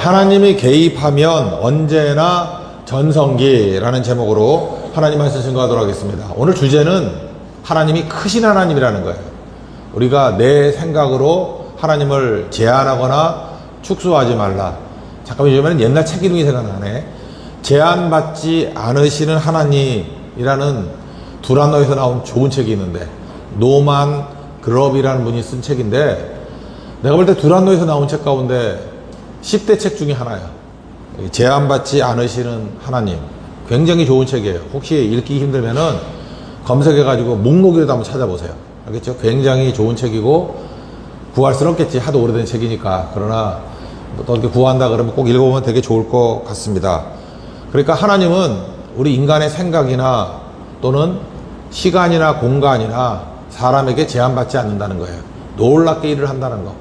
하나님이 개입하면 언제나 전성기라는 제목으로 하나님 말씀 증거하도록 하겠습니다. 오늘 주제는 하나님이 크신 하나님이라는 거예요. 우리가 내 생각으로 하나님을 제한하거나 축소하지 말라. 잠깐만, 요즘에는 옛날 책 이름이 생각나네. 제한받지 않으시는 하나님이라는 두란노에서 나온 좋은 책이 있는데, 노만 그럽이라는 분이 쓴 책인데, 내가 볼 때 두란노에서 나온 책 가운데 10대 책 중에 하나야. 제한받지 않으시는 하나님. 굉장히 좋은 책이에요. 혹시 읽기 힘들면은 검색해가지고 목록이라도 한번 찾아보세요. 알겠죠? 굉장히 좋은 책이고, 구할 수는 없겠지. 하도 오래된 책이니까. 그러나 또 이렇게 구한다 그러면 꼭 읽어보면 되게 좋을 것 같습니다. 그러니까 하나님은 우리 인간의 생각이나 또는 시간이나 공간이나 사람에게 제한받지 않는다는 거예요. 놀랍게 일을 한다는 거.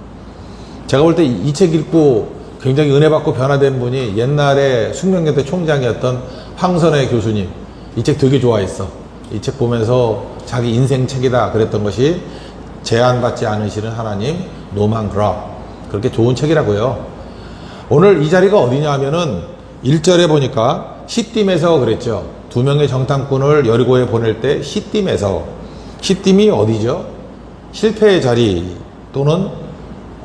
제가 볼 때 이 책 읽고 굉장히 은혜 받고 변화된 분이 옛날에 숙명여대 총장이었던 황선혜 교수님. 이 책 되게 좋아했어. 이 책 보면서 자기 인생 책이다 그랬던 것이 제한받지 않으시는 하나님, 노만 그럽. 그렇게 좋은 책이라고요. 오늘 이 자리가 어디냐 하면은 1절에 보니까 시딤에서 그랬죠. 2명의 정탐꾼을 여리고에 보낼 때 시딤에서. 시딤이 어디죠? 실패의 자리 또는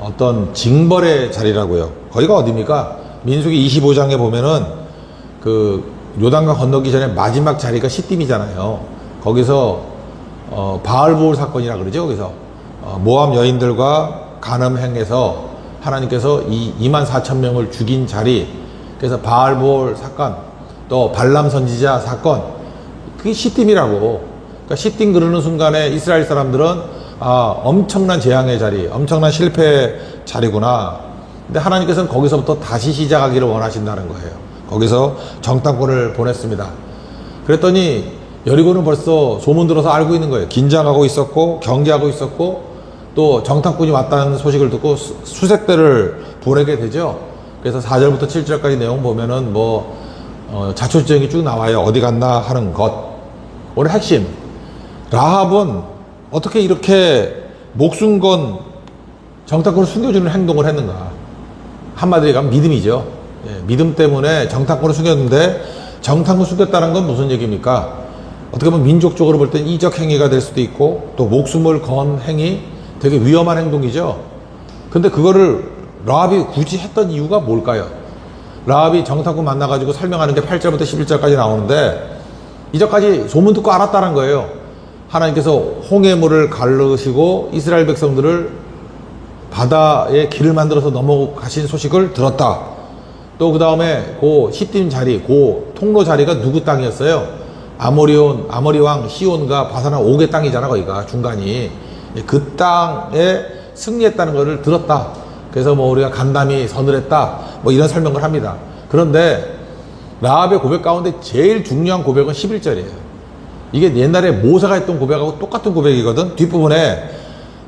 어떤 징벌의 자리라고요. 거기가 어디입니까? 민수기 25장에 보면은 그 요단강 건너기 전에 마지막 자리가 시딤이잖아요. 거기서 바알보울 사건이라 그러죠. 거기서 모압 여인들과 간음행에서 하나님께서 24,000명을 죽인 자리, 그래서 바알보울 사건, 또 발람 선지자 사건, 그게 시딤이라고. 그러니까 시딤 그러는 순간에 이스라엘 사람들은 엄청난 재앙의 자리, 엄청난 실패의 자리구나. 근데 하나님께서는 거기서부터 다시 시작하기를 원하신다는 거예요. 거기서 정탐꾼을 보냈습니다. 그랬더니 여리고는 벌써 소문 들어서 알고 있는 거예요. 긴장하고 있었고 경계하고 있었고, 또 정탐꾼이 왔다는 소식을 듣고 수색대를 보내게 되죠. 그래서 4절부터 7절까지 내용 보면은 자초지정이 쭉 나와요. 어디 갔나 하는 것. 오늘 핵심, 라합은 어떻게 이렇게 목숨 건 정탐꾼을 숨겨주는 행동을 했는가. 한마디로 가면 믿음이죠. 믿음 때문에 정탐꾼을 숨겼는데, 정탐꾼 숨겼다는 건 무슨 얘기입니까? 어떻게 보면 민족적으로 볼 땐 이적 행위가 될 수도 있고, 또 목숨을 건 행위, 되게 위험한 행동이죠. 근데 그거를 라합이 굳이 했던 이유가 뭘까요? 라합이 정탐꾼 만나가지고 설명하는 게 8절부터 11절까지 나오는데, 이전까지 소문 듣고 알았다는 거예요. 하나님께서 홍해물을 가르시고 이스라엘 백성들을 바다에 길을 만들어서 넘어가신 소식을 들었다. 또 그 다음에 그 시딤 자리, 그 통로 자리가 누구 땅이었어요? 아모리 왕 시온과 바사나 옥의 땅이잖아. 거기가 중간이. 그 땅에 승리했다는 것을 들었다. 그래서 우리가 간담이 서늘했다. 이런 설명을 합니다. 그런데 라합의 고백 가운데 제일 중요한 고백은 11절이에요. 이게 옛날에 모세가 했던 고백하고 똑같은 고백이거든. 뒷부분에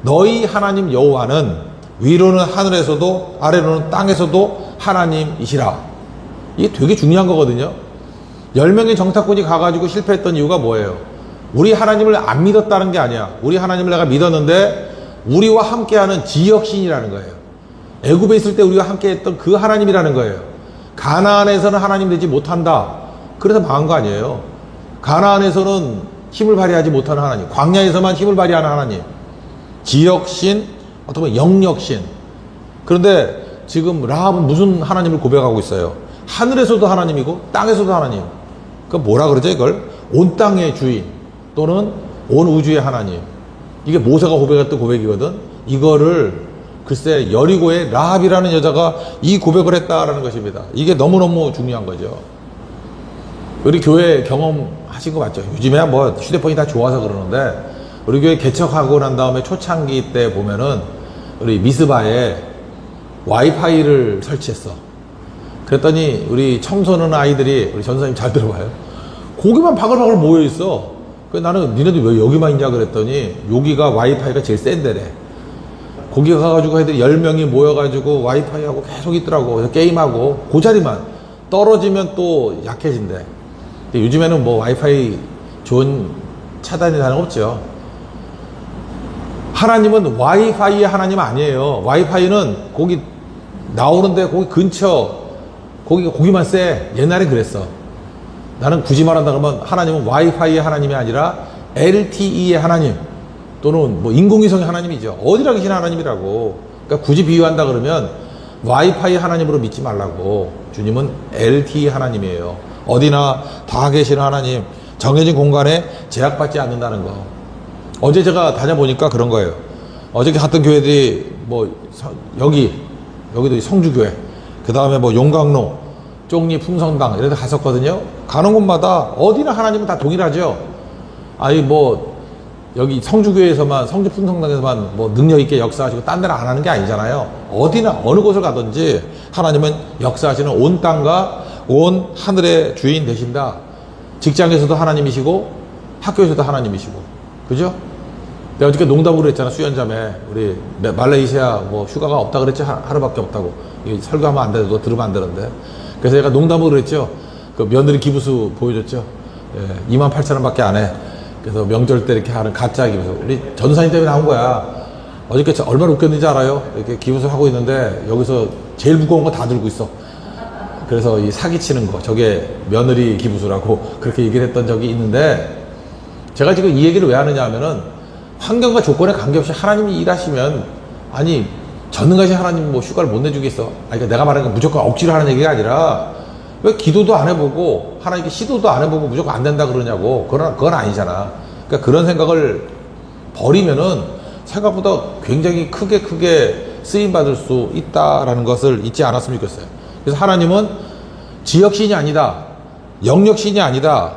너희 하나님 여호와는 위로는 하늘에서도 아래로는 땅에서도 하나님이시라. 이게 되게 중요한 거거든요. 10명의 정탐꾼이 가가지고 실패했던 이유가 뭐예요? 우리 하나님을 안 믿었다는 게 아니야. 우리 하나님을 내가 믿었는데 우리와 함께하는 지역신이라는 거예요. 애굽에 있을 때 우리가 함께했던 그 하나님이라는 거예요. 가나안에서는 하나님 되지 못한다. 그래서 망한 거 아니에요. 가나안에서는 힘을 발휘하지 못하는 하나님, 광야에서만 힘을 발휘하는 하나님, 지역신, 어떻게 보면 영역신. 그런데 지금 라합은 무슨 하나님을 고백하고 있어요? 하늘에서도 하나님이고 땅에서도 하나님. 그 뭐라 그러죠 이걸? 온 땅의 주인 또는 온 우주의 하나님. 이게 모세가 고백했던 고백이거든. 이거를 글쎄 여리고의 라합이라는 여자가 이 고백을 했다라는 것입니다. 이게 너무너무 중요한 거죠. 우리 교회 경험하신 거 맞죠? 요즘에야 휴대폰이 다 좋아서 그러는데, 우리 교회 개척하고 난 다음에 초창기 때 보면은 우리 미스바에 와이파이를 설치했어. 그랬더니 우리 청소년 아이들이, 우리 전사님 잘 들어봐요. 거기만 바글바글 모여있어. 그래서 나는 니네들 왜 여기만 있냐 그랬더니, 여기가 와이파이가 제일 센 데래. 거기 가가지고 애들이 10명이 모여가지고 와이파이하고 계속 있더라고. 그래서 게임하고 그 자리만. 떨어지면 또 약해진대. 근데 요즘에는 와이파이 좋은 차단이 사는 없죠. 하나님은 와이파이의 하나님 아니에요. 와이파이는 거기 나오는데 거기 근처 고기만 쎄. 옛날에 그랬어. 나는 굳이 말한다 그러면 하나님은 와이파이의 하나님이 아니라 LTE의 하나님 또는 뭐 인공위성의 하나님이죠. 어디라 계신 하나님이라고. 그러니까 굳이 비유한다 그러면 와이파이 하나님으로 믿지 말라고. 주님은 LTE 하나님이에요. 어디나 다 계시는 하나님, 정해진 공간에 제약받지 않는다는 거. 어제 제가 다녀보니까 그런 거예요. 어저께 갔던 교회들이 뭐 여기도 성주교회, 그 다음에 뭐 용광로, 쪽리 풍성당 이런 데 갔었거든요. 가는 곳마다 어디나 하나님은 다 동일하죠. 아니 뭐 여기 성주교회에서만, 성주 풍성당에서만 뭐 능력 있게 역사하시고 딴 데는 안 하는 게 아니잖아요. 어디나 어느 곳을 가든지 하나님은 역사하시는 온 땅과 온 하늘의 주인 되신다. 직장에서도 하나님이시고 학교에서도 하나님이시고, 그죠? 내가 어저께 농담으로 했잖아. 수연자매 우리 말레이시아 뭐 휴가가 없다 그랬지. 하루밖에 없다고. 설교하면 안 돼. 너 들으면 안 되는데. 그래서 제가 농담으로 했죠. 그 며느리 기부수 보여줬죠. 예, 28,000원밖에 안 해. 그래서 명절 때 이렇게 하는 가짜 기부수. 우리 전사님 때문에 나온 거야. 어저께 얼마나 웃겼는지 알아요? 이렇게 기부수 하고 있는데 여기서 제일 무거운 거 다 들고 있어. 그래서 이 사기치는 거, 저게 며느리 기부수라고 그렇게 얘기를 했던 적이 있는데, 제가 지금 이 얘기를 왜 하느냐 하면은 환경과 조건에 관계없이 하나님이 일하시면, 아니 전능하신 하나님 뭐 휴가를 못 내주겠어? 아니, 그러니까 내가 말하는 건 무조건 억지로 하는 얘기가 아니라, 왜 기도도 안 해보고 하나님께 시도도 안 해보고 무조건 안 된다 그러냐고. 그건 아니잖아. 그러니까 그런 생각을 버리면은 생각보다 굉장히 크게 쓰임받을 수 있다라는 것을 잊지 않았으면 좋겠어요. 그래서 하나님은 지역신이 아니다, 영역신이 아니다,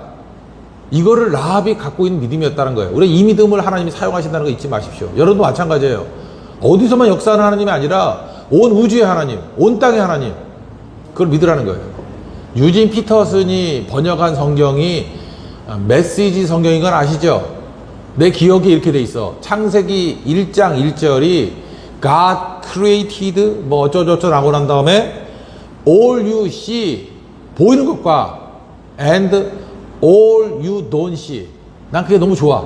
이거를 라합이 갖고 있는 믿음이었다는 거예요. 우리 이 믿음을 하나님이 사용하신다는 거 잊지 마십시오. 여러분도 마찬가지예요. 어디서만 역사하는 하나님이 아니라 온 우주의 하나님, 온 땅의 하나님, 그걸 믿으라는 거예요. 유진 피터슨이 번역한 성경이 메시지 성경인 건 아시죠? 내 기억에 이렇게 돼 있어. 창세기 1장 1절이 God created 뭐 어쩌고저쩌고 라고 난 다음에 all you see, 보이는 것과 and all you don't see. 난 그게 너무 좋아.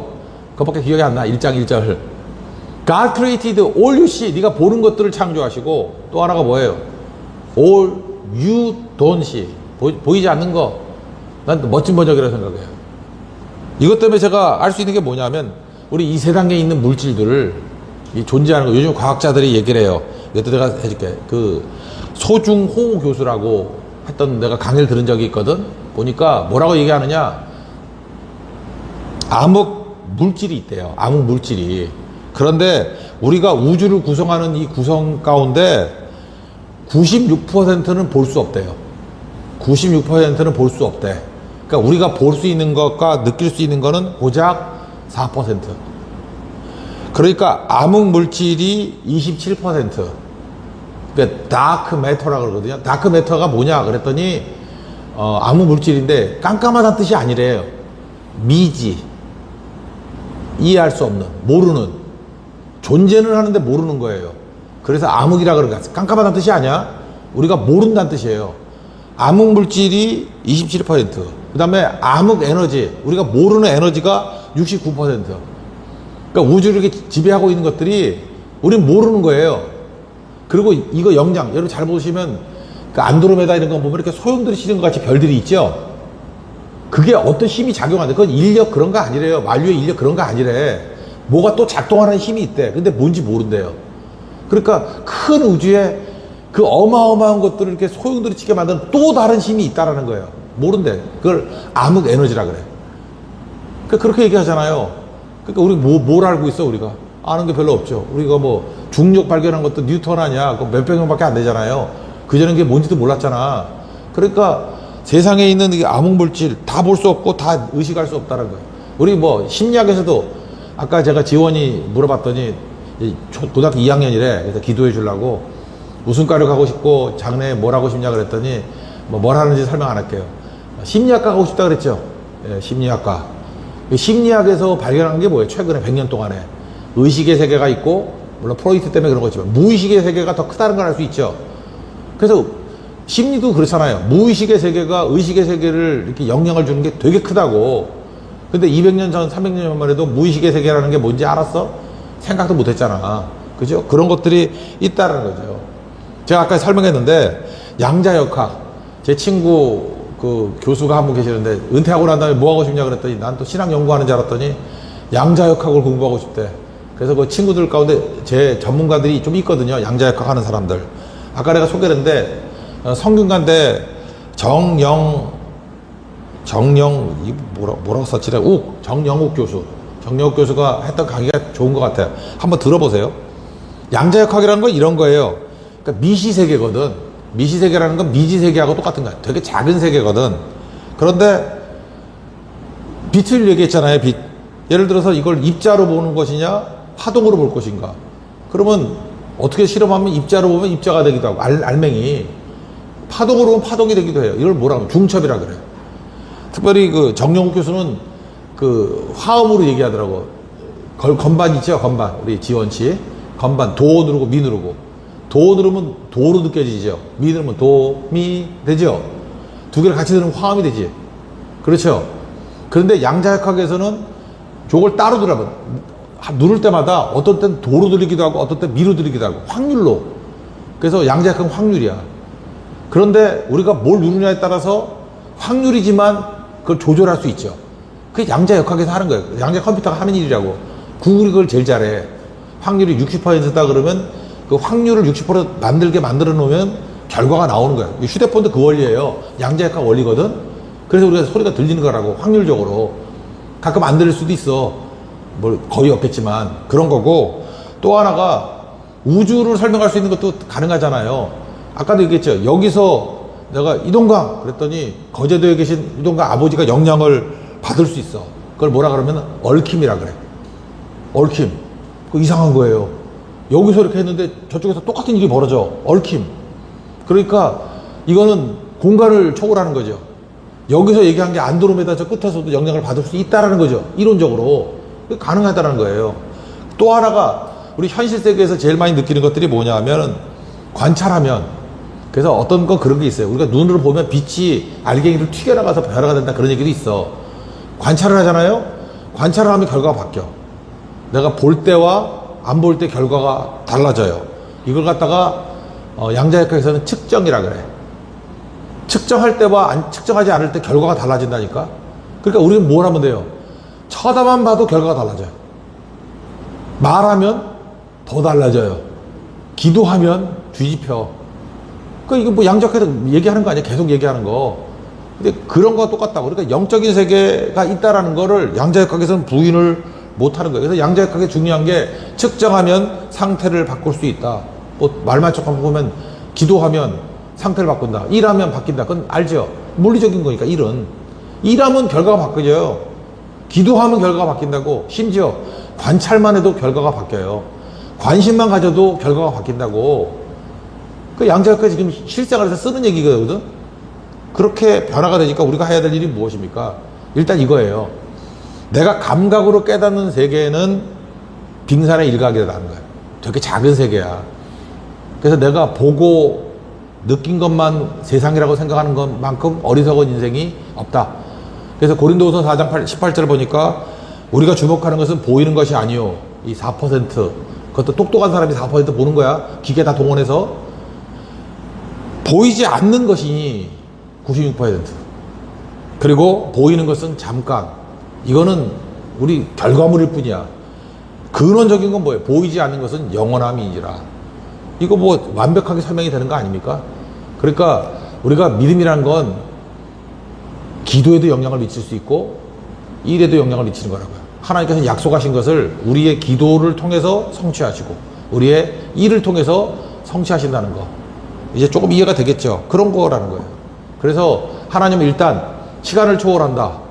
그것밖에 기억이 안 나. 1장 1절. God created all you see. 네가 보는 것들을 창조하시고, 또 하나가 뭐예요? all you don't see. 보이지 않는 거. 난 멋진 번역이라고 생각해요. 이것 때문에 제가 알 수 있는 게 뭐냐면, 우리 이 세상에 있는 물질들을 존재하는 거, 요즘 과학자들이 얘기를 해요. 이것도 내가 해줄게. 그 소중호 교수라고 했던, 내가 강의를 들은 적이 있거든. 보니까 뭐라고 얘기하느냐, 암흑 물질이 있대요. 암흑 물질이. 그런데 우리가 우주를 구성하는 이 구성 가운데 96%는 볼 수 없대요. 96%는 볼 수 없대. 그러니까 우리가 볼 수 있는 것과 느낄 수 있는 거는 고작 4%. 그러니까 암흑 물질이 27%. 그러니까 다크 매터라고 그러거든요. 다크 매터가 뭐냐 그랬더니 암흑 물질인데 깜깜하다는 뜻이 아니래요. 미지, 이해할 수 없는, 모르는, 존재는 하는데 모르는 거예요. 그래서 암흑이라 그러니까 깜깜하다는 뜻이 아니야. 우리가 모른다는 뜻이에요. 암흑 물질이 27%, 그 다음에 암흑 에너지, 우리가 모르는 에너지가 69%. 그러니까 우주를 이렇게 지배하고 있는 것들이 우리는 모르는 거예요. 그리고 이거 영장, 여러분 잘 보시면 그 안드로메다 이런 거 보면 이렇게 소용돌이 치는 것 같이 별들이 있죠. 그게 어떤 힘이 작용하는데, 그건 인력 그런 거 아니래요. 만류의 인력 그런 거 아니래. 뭐가 또 작동하는 힘이 있대. 근데 뭔지 모른대요. 그러니까 큰 우주에 그 어마어마한 것들을 이렇게 소용돌이 치게 만드는 또 다른 힘이 있다라는 거예요. 모른대. 그걸 암흑 에너지라 그래. 그러니까 그렇게 얘기하잖아요. 그러니까 우리 뭘 알고 있어, 우리가? 아는 게 별로 없죠. 우리가 뭐 중력 발견한 것도 뉴턴 아니야. 그 몇백 명밖에 안 되잖아요. 그전엔 그게 뭔지도 몰랐잖아. 그러니까 세상에 있는 이 암흑 물질 다 볼 수 없고 다 의식할 수 없다는 거예요. 우리 뭐 심리학에서도 아까 제가 지원이 물어봤더니 고등학교 2학년이래. 그래서 기도해 주려고 무슨 과를 가고 싶고 장래에 뭘 하고 싶냐 그랬더니 뭘 하는지 설명 안 할게요. 심리학과 가고 싶다 그랬죠. 예, 심리학과. 심리학에서 발견한 게 뭐예요? 최근에 100년 동안에 의식의 세계가 있고, 물론 프로이트 때문에 그런 거지만 무의식의 세계가 더 크다는 걸 알 수 있죠. 그래서 심리도 그렇잖아요. 무의식의 세계가 의식의 세계를 이렇게 영향을 주는 게 되게 크다고. 근데 200년 전, 300년 전만 해도 무의식의 세계라는 게 뭔지 알았어? 생각도 못 했잖아. 그죠? 그런 것들이 있다는 거죠. 제가 아까 설명했는데, 양자역학. 제 친구 그 교수가 한 분 계시는데 은퇴하고 난 다음에 뭐 하고 싶냐 그랬더니 난 또 신학 연구하는 줄 알았더니 양자역학을 공부하고 싶대. 그래서 그 친구들 가운데 제 전문가들이 좀 있거든요. 양자역학 하는 사람들. 아까 내가 소개를 했는데 성균관대 뭐라고 썼지래? 정영욱 교수. 정영욱 교수가 했던 강의가 좋은 것 같아요. 한번 들어보세요. 양자역학이라는 건 이런 거예요. 그러니까 미시세계거든. 미시세계라는 건 미지세계하고 똑같은 거야. 되게 작은 세계거든. 그런데 빛을 얘기했잖아요. 빛. 예를 들어서 이걸 입자로 보는 것이냐 파동으로 볼 것인가. 그러면 어떻게 실험하면 입자로 보면 입자가 되기도 하고 알맹이 파동으로 보면 파동이 되기도 해요. 이걸 뭐라고 중첩이라 그래요. 특별히 그 정영욱 교수는 그 화음으로 얘기하더라고. 건반 있죠, 건반. 우리 지원치 건반 도 누르고 미 누르고 도 누르면 도로 느껴지죠. 미 누르면 도, 미 되죠. 두 개를 같이 들으면 화음이 되지. 그렇죠. 그런데 양자역학에서는 저걸 따로 들으면 누를 때마다 어떤 때는 도로 들리기도 하고 어떤 때는 미로 들리기도 하고 확률로. 그래서 양자역학은 확률이야. 그런데 우리가 뭘 누르냐에 따라서 확률이지만 그걸 조절할 수 있죠. 그게 양자역학에서 하는 거예요. 양자 컴퓨터가 하는 일이라고. 구글이 그걸 제일 잘해. 확률이 60%다 그러면 그 확률을 60% 만들어 놓으면 결과가 나오는 거예요. 휴대폰도 그 원리예요. 양자역학 원리거든. 그래서 우리가 소리가 들리는 거라고. 확률적으로. 가끔 안 들릴 수도 있어. 뭐 거의 없겠지만 그런 거고. 또 하나가 우주를 설명할 수 있는 것도 가능하잖아요. 아까도 얘기했죠. 여기서 내가 이동강 그랬더니 거제도에 계신 이동강 아버지가 영향을 받을 수 있어. 그걸 뭐라 그러면 얽힘이라 그래. 얽힘. 그 이상한 거예요. 여기서 이렇게 했는데 저쪽에서 똑같은 일이 벌어져. 얽힘. 그러니까 이거는 공간을 초월하는 거죠. 여기서 얘기한 게 안드로메다 저 끝에서도 영향을 받을 수 있다라는 거죠. 이론적으로. 가능하다는 거예요. 또 하나가 우리 현실 세계에서 제일 많이 느끼는 것들이 뭐냐 하면 관찰하면, 그래서 어떤 건 그런 게 있어요. 우리가 눈으로 보면 빛이 알갱이를 튀겨나가서 변화가 된다 그런 얘기도 있어. 관찰을 하잖아요. 관찰을 하면 결과가 바뀌어. 내가 볼 때와 안 볼 때 결과가 달라져요. 이걸 갖다가 양자역학에서는 측정이라 그래. 측정할 때와 측정하지 않을 때 결과가 달라진다니까. 그러니까 우리는 뭘 하면 돼요? 쳐다만 봐도 결과가 달라져요. 말하면 더 달라져요. 기도하면 뒤집혀. 그러니까 이거 뭐 양자역학에서 얘기하는 거 아니야? 계속 얘기하는 거. 근데 그런 거와 똑같다고. 그러니까 영적인 세계가 있다라는 거를 양자역학에서는 부인을 못 하는 거예요. 그래서 양자역학의 중요한 게 측정하면 상태를 바꿀 수 있다. 뭐 말만 조금 보면 기도하면 상태를 바꾼다. 일하면 바뀐다. 그건 알죠? 물리적인 거니까 일하면 결과가 바뀌어요. 기도하면 결과가 바뀐다고. 심지어 관찰만 해도 결과가 바뀌어요. 관심만 가져도 결과가 바뀐다고. 그 양자역학이 지금 실생활에서 쓰는 얘기거든. 그렇게 변화가 되니까 우리가 해야 될 일이 무엇입니까? 일단 이거예요. 내가 감각으로 깨닫는 세계는 빙산의 일각이라는 거예요. 되게 작은 세계야. 그래서 내가 보고 느낀 것만 세상이라고 생각하는 것만큼 어리석은 인생이 없다. 그래서 고린도후서 4장 18절을 보니까 우리가 주목하는 것은 보이는 것이 아니요. 이 4%. 그것도 똑똑한 사람이 4% 보는 거야. 기계 다 동원해서. 보이지 않는 것이 96%. 그리고 보이는 것은 잠깐. 이거는 우리 결과물일 뿐이야. 근원적인 건 뭐예요? 보이지 않는 것은 영원함이니라. 이거 뭐 완벽하게 설명이 되는 거 아닙니까? 그러니까 우리가 믿음이란 건 기도에도 영향을 미칠 수 있고 일에도 영향을 미치는 거라고요. 하나님께서 약속하신 것을 우리의 기도를 통해서 성취하시고 우리의 일을 통해서 성취하신다는 거. 이제 조금 이해가 되겠죠? 그런 거라는 거예요. 그래서 하나님은 일단 시간을 초월한다.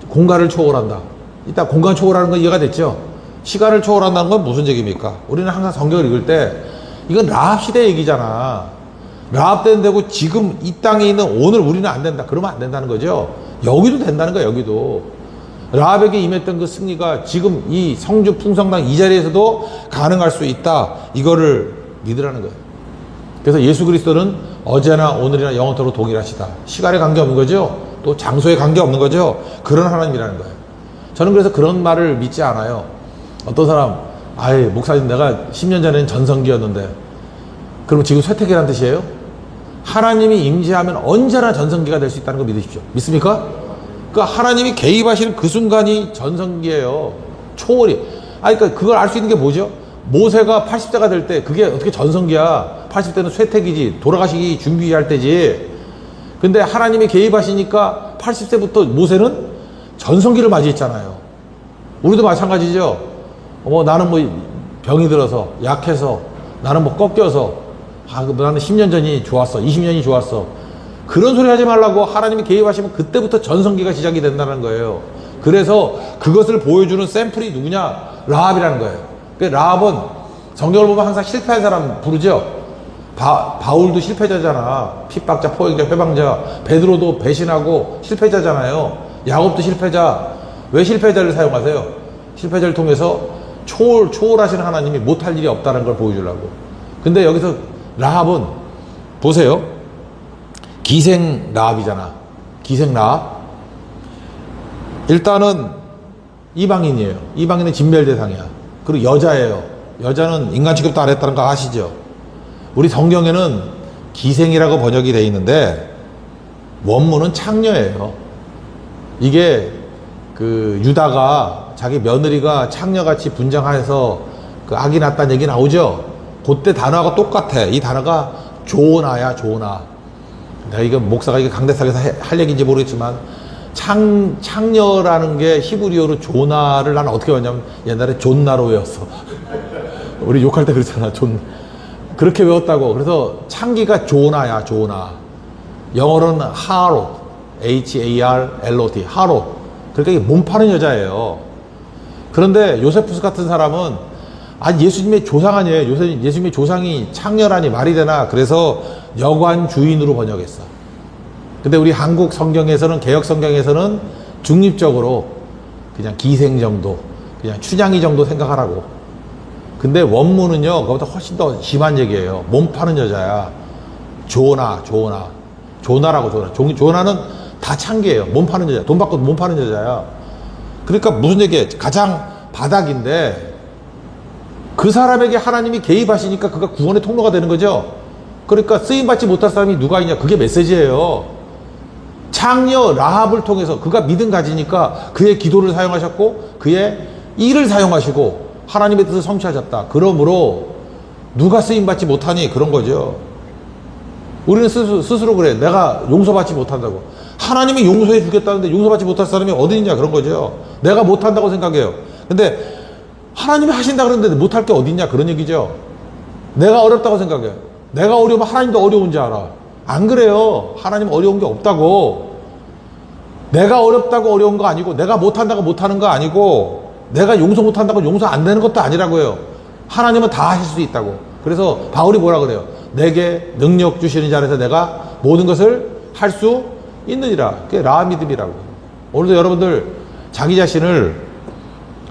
공간을 초월한다. 일단 공간 초월하는 건 이해가 됐죠? 시간을 초월한다는 건 무슨 얘기입니까? 우리는 항상 성경을 읽을 때 이건 라합 시대 얘기잖아. 라합 때는 되고 지금 이 땅에 있는 오늘 우리는 안 된다. 그러면 안 된다는 거죠. 여기도 된다는 거야. 여기도. 라합에게 임했던 그 승리가 지금 이 성주 풍성당 이 자리에서도 가능할 수 있다. 이거를 믿으라는 거예요. 그래서 예수 그리스도는 어제나 오늘이나 영원토록 동일하시다. 시간에 관계없는 거죠. 또 장소에 관계없는 거죠. 그런 하나님이라는 거예요. 저는 그래서 그런 말을 믿지 않아요. 어떤 사람, 목사님 내가 10년 전에는 전성기였는데 그럼 지금 쇠퇴기란 뜻이에요? 하나님이 임재하면 언제나 전성기가 될 수 있다는 거 믿으십시오. 믿습니까? 그러니까 하나님이 개입하시는 그 순간이 전성기예요. 초월이. 그러니까 그걸 알 수 있는 게 뭐죠? 모세가 80세가 될 때 그게 어떻게 전성기야? 80세는 쇠퇴기지. 돌아가시기 준비할 때지. 근데 하나님이 개입하시니까 80세부터 모세는 전성기를 맞이했잖아요. 우리도 마찬가지죠. 나는 뭐 병이 들어서 약해서 나는 뭐 꺾여서 나는 10년 전이 좋았어. 20년이 좋았어. 그런 소리 하지 말라고. 하나님이 개입하시면 그때부터 전성기가 시작이 된다는 거예요. 그래서 그것을 보여주는 샘플이 누구냐? 라합이라는 거예요. 라합은 성경을 보면 항상 실패한 사람 부르죠. 바울도 실패자잖아. 핍박자, 포획자, 회방자. 베드로도 배신하고 실패자잖아요. 야곱도 실패자. 왜 실패자를 사용하세요? 실패자를 통해서 초월하시는 하나님이 못할 일이 없다는 걸 보여주려고. 근데 여기서 라합은 보세요. 기생 라합이잖아. 기생 라합. 일단은 이방인이에요. 이방인은 진멸 대상이야. 그리고 여자예요. 여자는 인간 취급도 안 했다는 거 아시죠? 우리 성경에는 기생이라고 번역이 되어 있는데 원문은 창녀예요. 이게 그 유다가 자기 며느리가 창녀같이 분장해서 그 악이 났다는 얘기 나오죠? 그때 단어가 똑같아. 이 단어가 조나야, 조나. 내가 이거 목사가 이게 강대상에서 할 얘기인지 모르겠지만 창녀라는 게 히브리어로 조나를 나는 어떻게 외웠냐면 옛날에 존나로 외웠어. 우리 욕할 때 그랬잖아. 그렇게 외웠다고. 그래서 창기가 조나야, 조나. 영어로는 하롯, Harlot, 하롯. 그러니까 이게 몸 파는 여자예요. 그런데 요세푸스 같은 사람은 예수님의 조상 아니에요. 예수님의 조상이 창녀라니 말이 되나. 그래서 여관 주인으로 번역했어. 근데 우리 한국 성경에서는, 개혁 성경에서는 중립적으로 그냥 기생 정도, 그냥 춘향이 정도 생각하라고. 근데 원문은요, 그거보다 훨씬 더 심한 얘기예요. 몸 파는 여자야. 조나라고. 조나는 다 창기예요. 몸 파는 여자. 돈 받고 몸 파는 여자야. 그러니까 무슨 얘기예요? 가장 바닥인데 그 사람에게 하나님이 개입하시니까 그가 구원의 통로가 되는 거죠. 그러니까 쓰임받지 못할 사람이 누가 있냐. 그게 메시지예요. 창녀 라합을 통해서 그가 믿음 가지니까 그의 기도를 사용하셨고 그의 일을 사용하시고 하나님의 뜻을 성취하셨다. 그러므로 누가 쓰임받지 못하니 그런 거죠. 우리는 스스로 그래. 내가 용서받지 못한다고. 하나님이 용서해 주겠다는데 용서받지 못할 사람이 어디 있냐 그런 거죠. 내가 못한다고 생각해요. 근데 하나님이 하신다 그러는데 못할 게 어디 있냐 그런 얘기죠. 내가 어렵다고 생각해요. 내가 어려우면 하나님도 어려운지 알아. 안 그래요. 하나님 어려운 게 없다고. 내가 어렵다고 어려운 거 아니고 내가 못한다고 못하는 거 아니고 내가 용서 못한다고 용서 안 되는 것도 아니라고요. 하나님은 다 하실 수 있다고. 그래서 바울이 뭐라 그래요? 내게 능력 주시는 자에서 내가 모든 것을 할 수 있느니라. 그게 라합 믿음이라고. 오늘도 여러분들 자기 자신을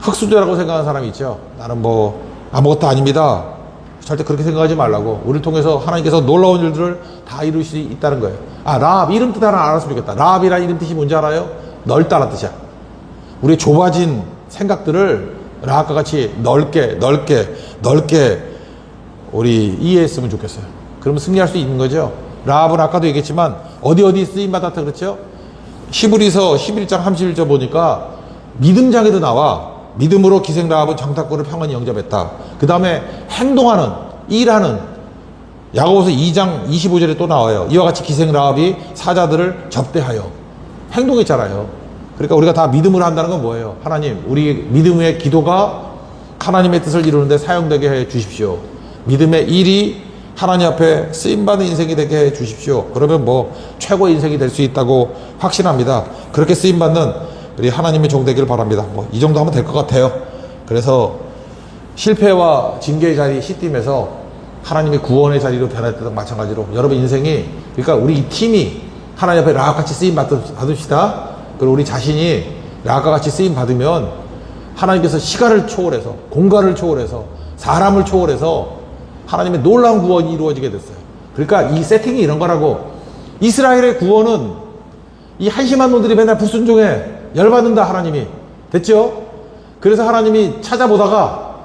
흙수저라고 생각하는 사람이 있죠. 나는 뭐 아무것도 아닙니다. 절대 그렇게 생각하지 말라고. 우리를 통해서 하나님께서 놀라운 일들을 다 이룰 수 있다는 거예요. 라합 이름 뜻 하나 알았으면 좋겠다. 라합이라는 이름 뜻이 뭔지 알아요? 넓다는 뜻이야. 우리의 좁아진 생각들을 라합과 같이 넓게 우리 이해했으면 좋겠어요. 그러면 승리할 수 있는 거죠. 라합은 아까도 얘기했지만 어디 쓰임받았다 그랬죠? 히브리서 11장 31절 보니까 믿음장에도 나와. 믿음으로 기생 라합은 정탐꾼을 평안히 영접했다. 그 다음에 행동하는, 일하는, 야고보서 2장 25절에 또 나와요. 이와 같이 기생 라합이 사자들을 접대하여. 행동했잖아요. 그러니까 우리가 다 믿음으로 한다는 건 뭐예요? 하나님, 우리 믿음의 기도가 하나님의 뜻을 이루는데 사용되게 해 주십시오. 믿음의 일이 하나님 앞에 쓰임받는 인생이 되게 해 주십시오. 그러면 뭐 최고의 인생이 될 수 있다고 확신합니다. 그렇게 쓰임받는 우리 하나님의 종 되기를 바랍니다. 뭐 이 정도 하면 될 것 같아요. 그래서 실패와 징계의 자리 시딤에서 하나님의 구원의 자리로 변할 때도 마찬가지로 여러분 인생이, 그러니까 우리 이 팀이 하나님 앞에 라합같이 쓰임 받읍시다. 그리고 우리 자신이 라합과 같이 쓰임 받으면 하나님께서 시간을 초월해서, 공간을 초월해서, 사람을 초월해서 하나님의 놀라운 구원이 이루어지게 됐어요. 그러니까 이 세팅이 이런 거라고. 이스라엘의 구원은 이 한심한 놈들이 맨날 불순종해. 열받는다 하나님이. 됐죠? 그래서 하나님이 찾아보다가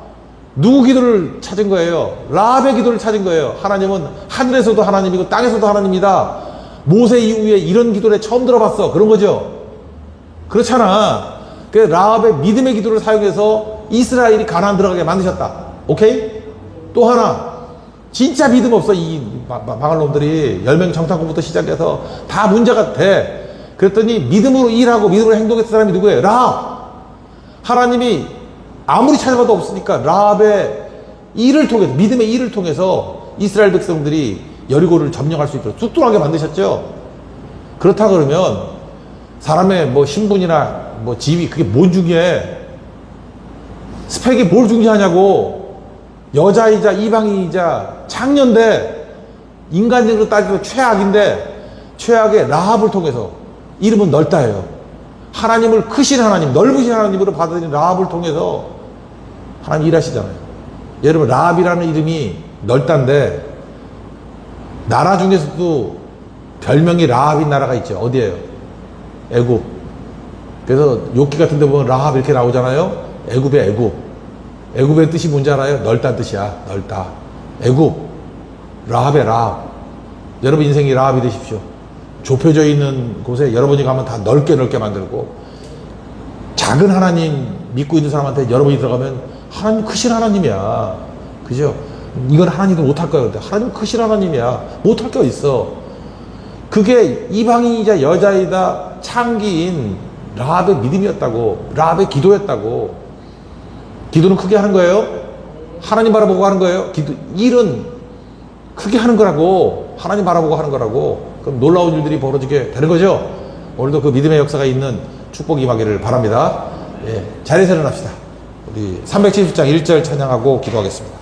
누구 기도를 찾은 거예요? 라합의 기도를 찾은 거예요. 하나님은 하늘에서도 하나님이고 땅에서도 하나님이다. 모세 이후에 이런 기도를 처음 들어봤어. 그런 거죠. 그렇잖아. 그 라합의 믿음의 기도를 사용해서 이스라엘이 가나안 들어가게 만드셨다. 오케이? 또 하나, 진짜 믿음 없어. 이 망할 놈들이 10명 정탐꾼부터 시작해서 다 문제가 돼. 그랬더니 믿음으로 일하고 믿음으로 행동했던 사람이 누구예요? 라합. 하나님이 아무리 찾아봐도 없으니까 라합의 일을 통해서, 믿음의 일을 통해서 이스라엘 백성들이 여리고를 점령할 수 있도록 뚝뚝하게 만드셨죠. 그렇다 그러면 사람의 뭐 신분이나 뭐 지위, 그게 뭔 중요해? 스펙이 뭘 중요하냐고. 여자이자 이방인이자 창녀인데, 인간적으로 따지면 최악인데, 최악의 라합을 통해서, 이름은 넓다예요. 하나님을 크신 하나님, 넓으신 하나님으로 받아들인 라합을 통해서 하나님 일하시잖아요. 여러분, 라합이라는 이름이 넓다인데, 나라 중에서도 별명이 라합인 나라가 있죠. 어디예요? 애굽. 그래서 욥기 같은 데 보면 라합 이렇게 나오잖아요. 애굽의 애굽. 애굽의 뜻이 뭔지 알아요? 넓다는 뜻이야. 넓다. 애굽. 라합의 라합. 여러분 인생이 라합이 되십시오. 좁혀져 있는 곳에 여러분이 가면 다 넓게 만들고, 작은 하나님 믿고 있는 사람한테 여러분이 들어가면 하나님 크신 하나님이야. 그죠? 이건 하나님도 못할 거야. 근데 하나님 크신 하나님이야. 못할 게 어딨어. 그게 이방인이자 여자이다 창기인 라합의 믿음이었다고. 라합의 기도였다고. 기도는 크게 하는 거예요. 하나님 바라보고 하는 거예요. 일은 크게 하는 거라고. 하나님 바라보고 하는 거라고. 그럼 놀라운 일들이 벌어지게 되는 거죠. 오늘도 그 믿음의 역사가 있는 축복이 임하기를 바랍니다. 예, 자리에서 일어납시다. 우리 370장 1절 찬양하고 기도하겠습니다.